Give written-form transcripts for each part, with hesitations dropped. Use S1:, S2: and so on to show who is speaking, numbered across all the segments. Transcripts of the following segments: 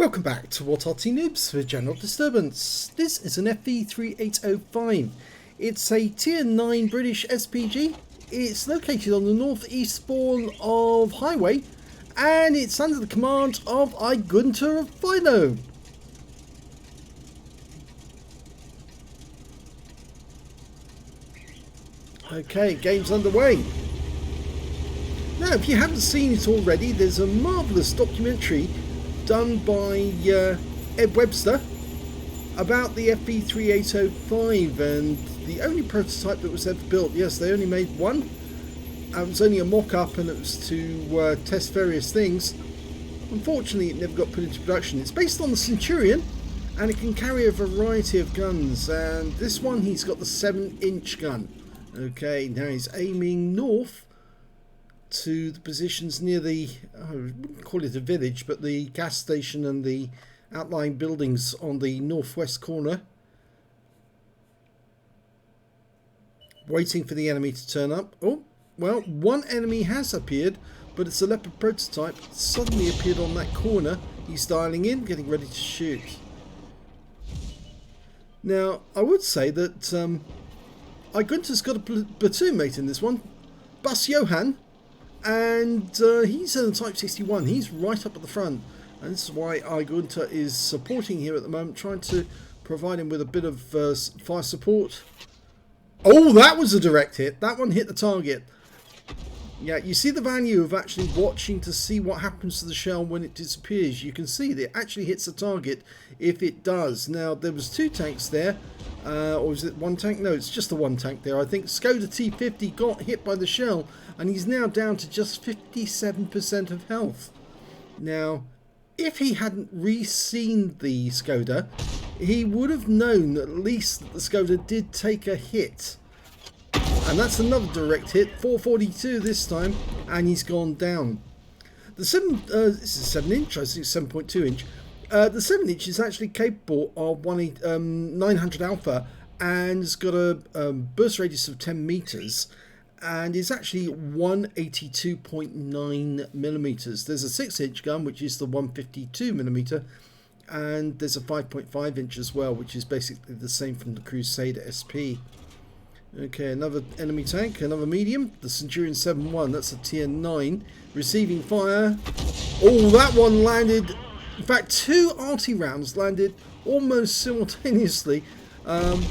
S1: Welcome back to What Arty Noobs for General Disturbance. This is an FV3805. It's a Tier 9 British SPG. It's located on the northeast spawn of Highway, and it's under the command of Igunter of FILO. Okay, game's underway. Now, if you haven't seen it already, there's a marvellous documentary done by Ed Webster about the FV3805 and the only prototype that was ever built. Yes, they only made one. It was only a mock-up and it was to test various things. Unfortunately, it never got put into production. It's based on the Centurion and it can carry a variety of guns, and this one, he's got the 7-inch gun. Okay, now he's aiming north to the positions near the, I wouldn't call it a village, but the gas station and the outlying buildings on the northwest corner. Waiting for the enemy to turn up. Oh, well, one enemy has appeared, but it's a Leopard prototype. It suddenly appeared on that corner. He's dialing in, getting ready to shoot. Now, I would say that Igunter's got a platoon mate in this one, Bus Johan. And he's in the Type 61. He's right up at the front, and this is why Igunter is supporting here at the moment, trying to provide him with a bit of fire support. Oh, that was a direct hit. That one hit the target. Yeah, you see the value of actually watching to see what happens to the shell when it disappears. You can see that it actually hits the target if it does. Now, there was two tanks there. Or is it one tank? No, it's just the one tank there. I think Skoda T50 got hit by the shell, and he's now down to just 57% of health. Now, if he hadn't re-seen the Skoda, he would have known at least that the Skoda did take a hit. And that's another direct hit, 442 this time, and he's gone down. The this is 7-inch, I think it's 7.2 inch. The 7-inch is actually capable of 900 alpha and has got a burst radius of 10 meters and is actually 182.9 millimeters. There's a 6-inch gun, which is the 152 millimeter, and there's a 5.5 inch as well, which is basically the same from the Crusader SP. Okay, another enemy tank, another medium, the Centurion 7-1, that's a tier 9, receiving fire. Oh, that one landed. In fact, two Arty rounds landed almost simultaneously,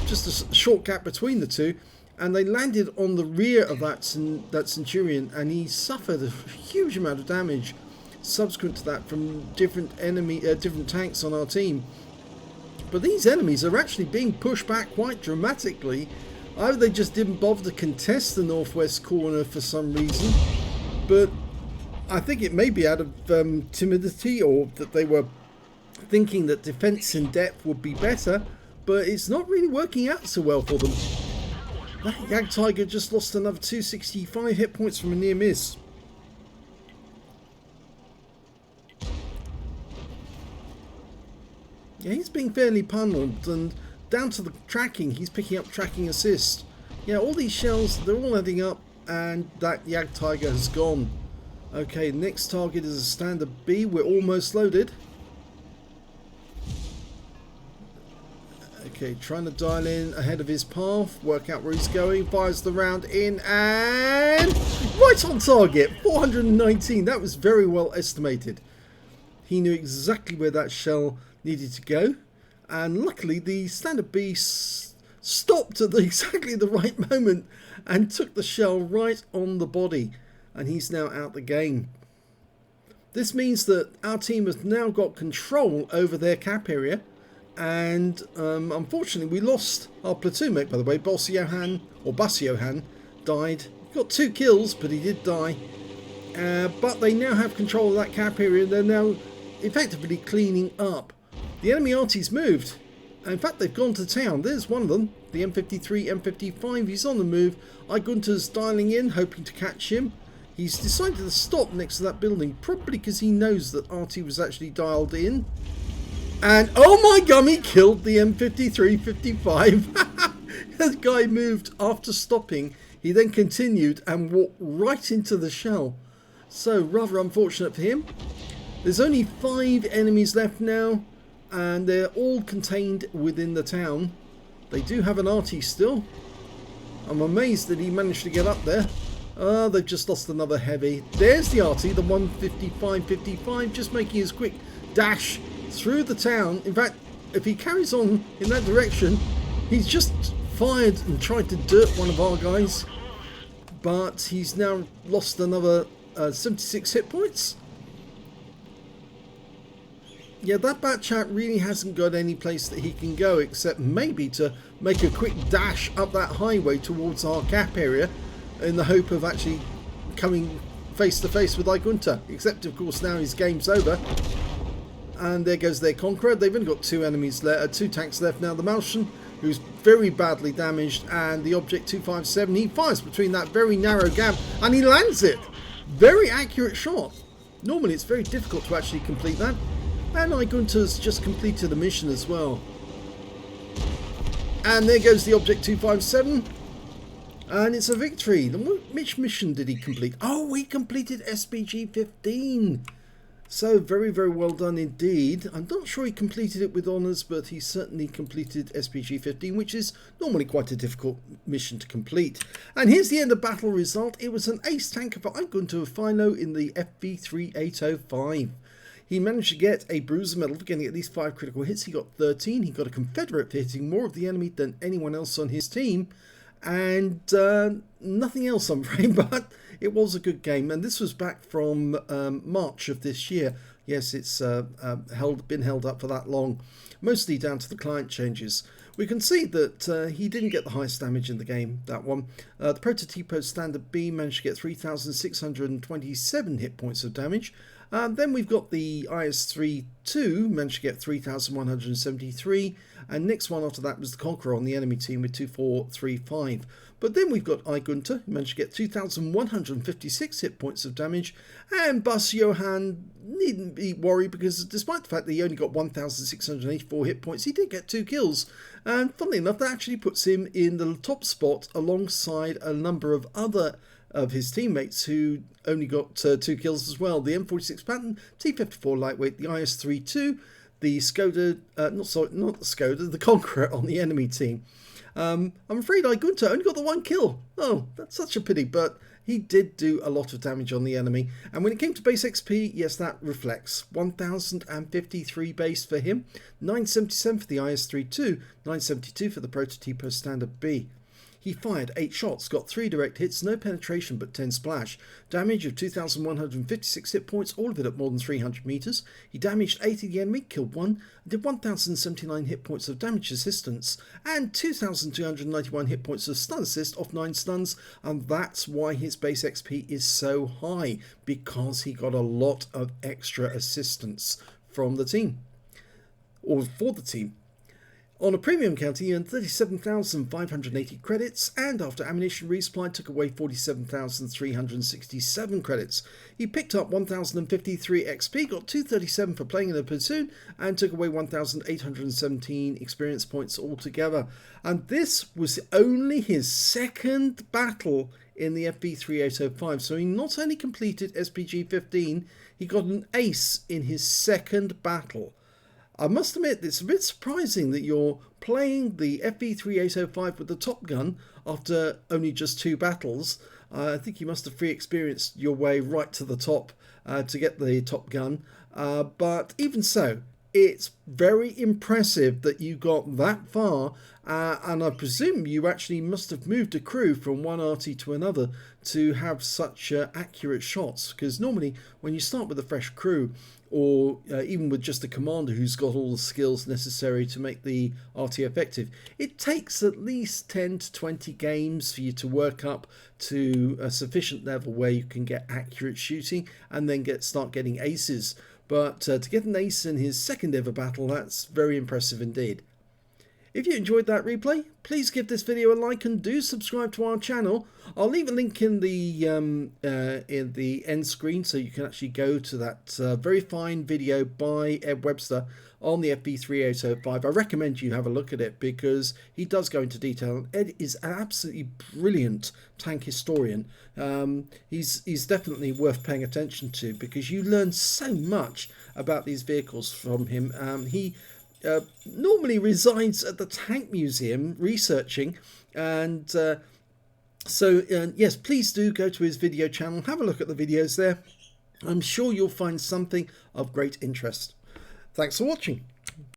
S1: just a short gap between the two, and they landed on the rear of that Centurion, and he suffered a huge amount of damage subsequent to that from different tanks on our team. But these enemies are actually being pushed back quite dramatically. Either they just didn't bother to contest the northwest corner for some reason, but I think it may be out of timidity, or that they were thinking that defense in depth would be better, but it's not really working out so well for them. That Jagdtiger just lost another 265 hit points from a near miss. Yeah, he's being fairly pummeled, and down to the tracking, he's picking up tracking assist. Yeah, all these shells, they're all adding up, and that Jagdtiger has gone. Okay, next target is a standard B. We're almost loaded. Okay, trying to dial in ahead of his path, work out where he's going, fires the round in, and right on target, 419. That was very well estimated. He knew exactly where that shell needed to go, and luckily the standard B stopped at exactly the right moment and took the shell right on the body. And he's now out the game. This means that our team has now got control over their cap area, and unfortunately we lost our platoon mate, by the way. Bus Johan died. He got 2 kills, but he did die. But they now have control of that cap area. They're now effectively cleaning up. The enemy Arty's moved. In fact, they've gone to town. There's one of them, the M53, M55. He's on the move. Igunter's dialing in, hoping to catch him. He's decided to stop next to that building, probably because he knows that Arty was actually dialed in. And oh my gummy, killed the M53-55. The guy moved after stopping. He then continued and walked right into the shell. So rather unfortunate for him. There's only 5 enemies left now, and they're all contained within the town. They do have an Arty still. I'm amazed that he managed to get up there. They've just lost another heavy. There's the Arty, the 155-55, just making his quick dash through the town. In fact, if he carries on in that direction, he's just fired and tried to dirt one of our guys. But he's now lost another 76 hit points. Yeah, that bat chat really hasn't got any place that he can go except maybe to make a quick dash up that highway towards our gap area in the hope of actually coming face to face with Igunter. Except, of course, now his game's over. And there goes their Conqueror. They've only got 2 enemies left, 2 tanks left now. The Martian, who's very badly damaged, and the Object 257. He fires between that very narrow gap and he lands it. Very accurate shot. Normally it's very difficult to actually complete that. And Igunter's just completed a mission as well. And there goes the Object 257. And it's a victory. Which mission did he complete? Oh, he completed SPG 15. So very, very well done indeed. I'm not sure he completed it with honours, but he certainly completed SPG 15, which is normally quite a difficult mission to complete. And here's the end of battle result. It was an Ace Tanker for Igunter of FILO in the FV3805. He managed to get a Bruiser medal for getting at least 5 critical hits. He got 13. He got a Confederate for hitting more of the enemy than anyone else on his team. And nothing else, I'm afraid, but it was a good game. And this was back from March of this year. Yes, it's been held up for that long, mostly down to the client changes. We can see that he didn't get the highest damage in the game, that one. The Prototypo Standard B managed to get 3,627 hit points of damage. Then we've got the IS-32, managed to get 3,173, and next one after that was the Conqueror on the enemy team with 2,435. But then we've got Igunter, who managed to get 2,156 hit points of damage, and Bus Johan needn't be worried because despite the fact that he only got 1,684 hit points, he did get 2 kills. And funnily enough, that actually puts him in the top spot alongside a number of other of his teammates who only got 2 kills as well. The M46 Patton, T54 Lightweight, the IS-32, the Skoda, not the Skoda, the Conqueror on the enemy team. I'm afraid Igunter only got the 1 kill. Oh, that's such a pity, but he did do a lot of damage on the enemy. And when it came to base XP, yes, that reflects. 1,053 base for him, 977 for the IS-32, 972 for the Prototypo Standard B. He fired 8 shots, got 3 direct hits, no penetration but 10 splash. Damage of 2,156 hit points, all of it at more than 300 meters. He damaged 80 of the enemy, killed 1, and did 1,079 hit points of damage assistance, and 2,291 hit points of stun assist off 9 stuns, and that's why his base XP is so high, because he got a lot of extra assistance from the team, or for the team. On a premium count, he earned 37,580 credits, and after ammunition resupply took away 47,367 credits. He picked up 1,053 XP, got 237 for playing in a platoon, and took away 1,817 experience points altogether. And this was only his 2nd battle in the FV3805, so he not only completed SPG 15, he got an ace in his 2nd battle. I must admit, it's a bit surprising that you're playing the FV3805 with the Top Gun after only just 2 battles. I think you must have free experienced your way right to the top to get the Top Gun. But even so, it's very impressive that you got that far. And I presume you actually must have moved a crew from one Arty to another to have such accurate shots. Because normally when you start with a fresh crew, or even with just a commander who's got all the skills necessary to make the Arty effective, it takes at least 10 to 20 games for you to work up to a sufficient level where you can get accurate shooting and then start getting aces. But to get an ace in his 2nd ever battle, that's very impressive indeed. If you enjoyed that replay, please give this video a like and do subscribe to our channel. I'll leave a link in the end screen so you can actually go to that very fine video by Ed Webster on the FV3805. I recommend you have a look at it because he does go into detail. Ed is an absolutely brilliant tank historian. He's definitely worth paying attention to because you learn so much about these vehicles from him. He normally resides at the Tank Museum researching, and yes, please do go to his video channel, have a look at the videos there. I'm sure you'll find something of great interest. Thanks for watching.